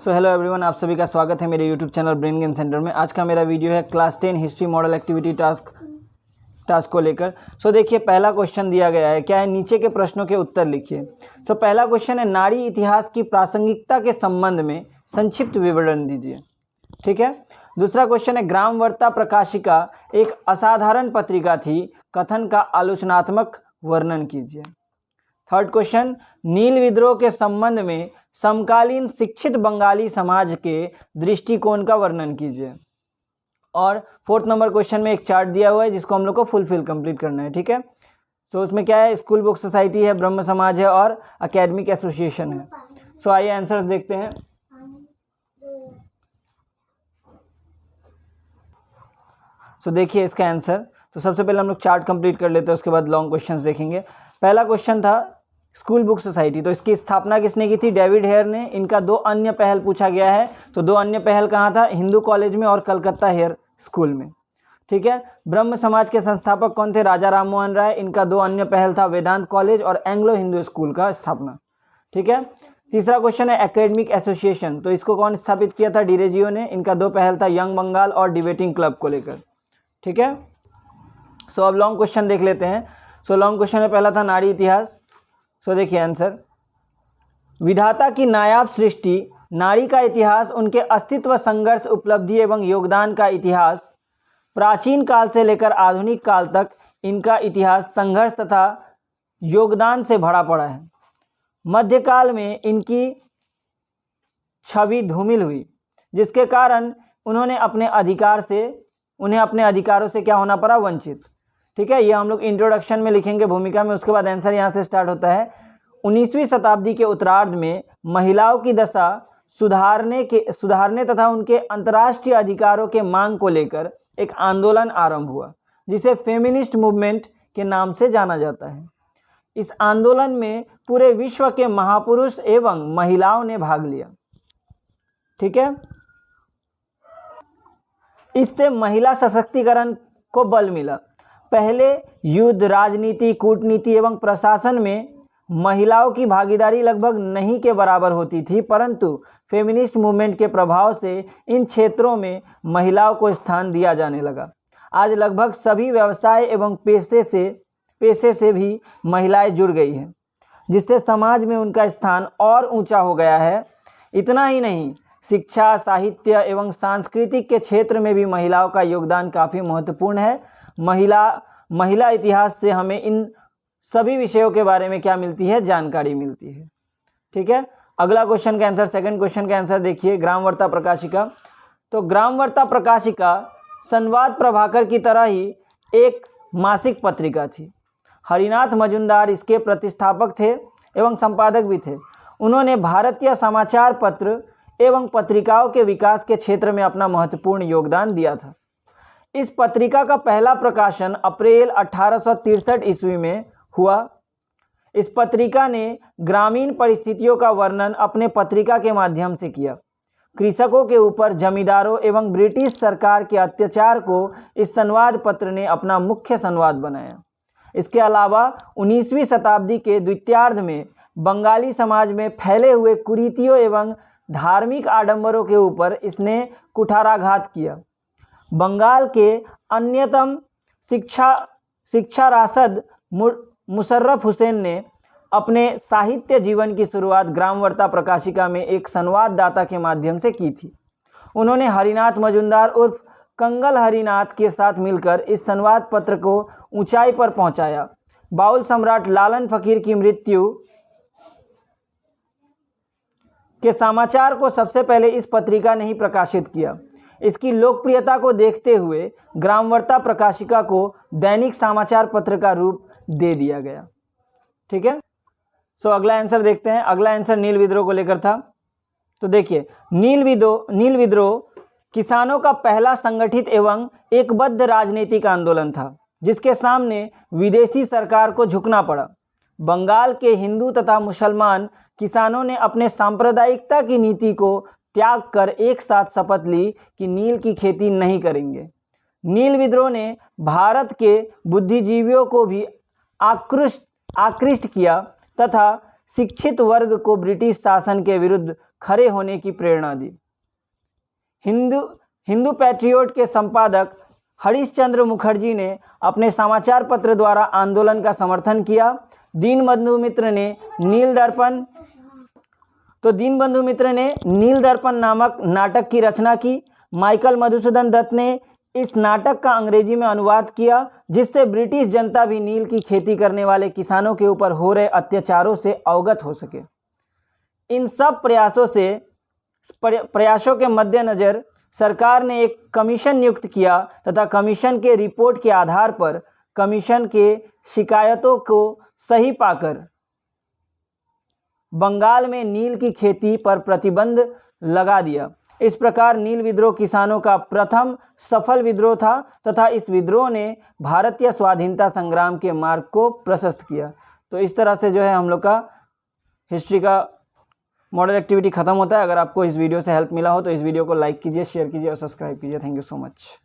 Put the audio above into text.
Hello everyone, आप सभी का स्वागत है मेरे YouTube channel brain gain centre में। आज का मेरा वीडियो है class 10 history model activity task को लेकर। देखिए, पहला क्वेश्चन दिया गया है, क्या है, नीचे के प्रश्नों के उत्तर लिखिए। पहला क्वेश्चन है, नारी इतिहास की प्रासंगिकता के संबंध में संक्षिप्त विवरण दीजिए। ठीक है। दूसरा क्वेश्चन है, ग्राम वार्ता प्रकाशिका एक असाधारण पत्रिका थी, कथन का आलोचनात्मक वर्णन कीजिए। थर्ड क्वेश्चन, नील विद्रोह के संबंध में समकालीन शिक्षित बंगाली समाज के दृष्टिकोण का वर्णन कीजिए। और फोर्थ नंबर क्वेश्चन में एक चार्ट दिया हुआ है जिसको हम लोग को फुलफिल कंप्लीट करना है। ठीक है। उसमें क्या है, स्कूल बुक सोसाइटी है, ब्रह्म समाज है और एकेडमिक एसोसिएशन है। आइए आंसर्स देखते हैं। देखिए इसका आंसर। सबसे पहले हम लोग चार्ट कंप्लीट कर लेते हैं, उसके बाद लॉन्ग क्वेश्चंस देखेंगे। पहला क्वेश्चन था स्कूल बुक सोसाइटी, तो इसकी स्थापना किसने की थी? डेविड हेयर ने। इनका दो अन्य पहल पूछा गया है, तो दो अन्य पहल कहाँ था? हिंदू कॉलेज में और कलकत्ता हेयर स्कूल में। ठीक है। ब्रह्म समाज के संस्थापक कौन थे? राजा राम मोहन राय। इनका दो अन्य पहल था, वेदांत कॉलेज और एंग्लो हिंदू स्कूल का स्थापना। ठीक है। तीसरा क्वेश्चन है एकेडमिक एसोसिएशन, तो इसको कौन स्थापित किया था? डीरेजियो ने। इनका दो पहल था, यंग बंगाल और डिबेटिंग क्लब को लेकर। ठीक है। अब लॉन्ग क्वेश्चन देख लेते हैं। लॉन्ग क्वेश्चन में पहला था नारी इतिहास। देखिए आंसर, विधाता की नायाब सृष्टि नारी का इतिहास, उनके अस्तित्व, संघर्ष, उपलब्धि एवं योगदान का इतिहास, प्राचीन काल से लेकर आधुनिक काल तक इनका इतिहास संघर्ष तथा योगदान से भरा पड़ा है। मध्यकाल में इनकी छवि धूमिल हुई, जिसके कारण उन्हें अपने अधिकारों से क्या होना पड़ा? वंचित। ठीक है। ये हम लोग इंट्रोडक्शन में लिखेंगे, भूमिका में। उसके बाद आंसर यहाँ से स्टार्ट होता है। 19वीं शताब्दी के उत्तरार्ध में महिलाओं की दशा सुधारने तथा उनके अंतर्राष्ट्रीय अधिकारों के मांग को लेकर एक आंदोलन आरंभ हुआ, जिसे फेमिनिस्ट मूवमेंट के नाम से जाना जाता है। इस आंदोलन में पूरे विश्व के महापुरुष एवं महिलाओं ने भाग लिया। ठीक है। इससे महिला सशक्तिकरण को बल मिला। पहले युद्ध, राजनीति, कूटनीति एवं प्रशासन में महिलाओं की भागीदारी लगभग नहीं के बराबर होती थी, परंतु फेमिनिस्ट मूवमेंट के प्रभाव से इन क्षेत्रों में महिलाओं को स्थान दिया जाने लगा। आज लगभग सभी व्यवसाय एवं पेशे से भी महिलाएं जुड़ गई हैं, जिससे समाज में उनका स्थान और ऊंचा हो गया है। इतना ही नहीं, शिक्षा, साहित्य एवं सांस्कृतिक के क्षेत्र में भी महिलाओं का योगदान काफ़ी महत्वपूर्ण है। महिला इतिहास से हमें इन सभी विषयों के बारे में क्या मिलती है? जानकारी मिलती है। ठीक है। अगला क्वेश्चन का आंसर, सेकंड क्वेश्चन का आंसर देखिए, ग्राम वार्ता प्रकाशिका। ग्राम वार्ता प्रकाशिका संवाद प्रभाकर की तरह ही एक मासिक पत्रिका थी। हरिनाथ मजूमदार इसके प्रतिष्ठापक थे एवं संपादक भी थे। उन्होंने भारतीय समाचार पत्र एवं पत्रिकाओं के विकास के क्षेत्र में अपना महत्वपूर्ण योगदान दिया था। इस पत्रिका का पहला प्रकाशन अप्रैल 1863 ईस्वी में हुआ। इस पत्रिका ने ग्रामीण परिस्थितियों का वर्णन अपने पत्रिका के माध्यम से किया। कृषकों के ऊपर जमींदारों एवं ब्रिटिश सरकार के अत्याचार को इस संवाद पत्र ने अपना मुख्य संवाद बनाया। इसके अलावा 19वीं शताब्दी के द्वितीयार्ध में बंगाली समाज में फैले हुए कुरीतियों एवं धार्मिक आडंबरों के ऊपर इसने कुठाराघात किया। बंगाल के अन्यतम शिक्षा रासद मुशर्रफ हुसैन ने अपने साहित्य जीवन की शुरुआत ग्राम वार्ता प्रकाशिका में एक संवाददाता के माध्यम से की थी। उन्होंने हरिनाथ मजूमदार उर्फ कंगल हरिनाथ के साथ मिलकर इस संवाद पत्र को ऊंचाई पर पहुंचाया। बाउल सम्राट लालन फकीर की मृत्यु के समाचार को सबसे पहले इस पत्रिका ने ही प्रकाशित किया। इसकी लोकप्रियता को देखते हुए ग्राम वार्ता प्रकाशिका को दैनिक समाचार पत्र का रूप दे दिया गया। ठीक है। अगला आंसर देखते हैं। अगला आंसर नील विद्रोह को लेकर था। देखिए, नील विद्रोह किसानों का पहला संगठित एवं एकबद्ध राजनीतिक आंदोलन था, जिसके सामने विदेशी सरकार को झुकना पड़ा। बंगाल के हिंदू तथा मुसलमान किसानों ने अपने सांप्रदायिकता की नीति को त्याग कर एक साथ शपथ ली कि नील की खेती नहीं करेंगे। नील विद्रोह ने भारत के बुद्धिजीवियों को भी आकृष्ट किया तथा शिक्षित वर्ग को ब्रिटिश शासन के विरुद्ध खड़े होने की प्रेरणा दी। हिंदू पैट्रियट के संपादक हरीशचंद्र मुखर्जी ने अपने समाचार पत्र द्वारा आंदोलन का समर्थन किया। दीनबंधु मित्र ने नील दर्पण नामक नाटक की रचना की। माइकल मधुसूदन दत्त ने इस नाटक का अंग्रेजी में अनुवाद किया, जिससे ब्रिटिश जनता भी नील की खेती करने वाले किसानों के ऊपर हो रहे अत्याचारों से अवगत हो सके। इन सब प्रयासों के मद्देनज़र सरकार ने एक कमीशन नियुक्त किया तथा कमीशन के रिपोर्ट के आधार पर कमीशन के शिकायतों को सही पाकर बंगाल में नील की खेती पर प्रतिबंध लगा दिया। इस प्रकार नील विद्रोह किसानों का प्रथम सफल विद्रोह था तथा इस विद्रोह ने भारतीय स्वाधीनता संग्राम के मार्ग को प्रशस्त किया। तो इस तरह से जो है हम लोग का हिस्ट्री का मॉडल एक्टिविटी खत्म होता है। अगर आपको इस वीडियो से हेल्प मिला हो तो इस वीडियो को लाइक कीजिए, शेयर कीजिए और सब्सक्राइब कीजिए। Thank you so much.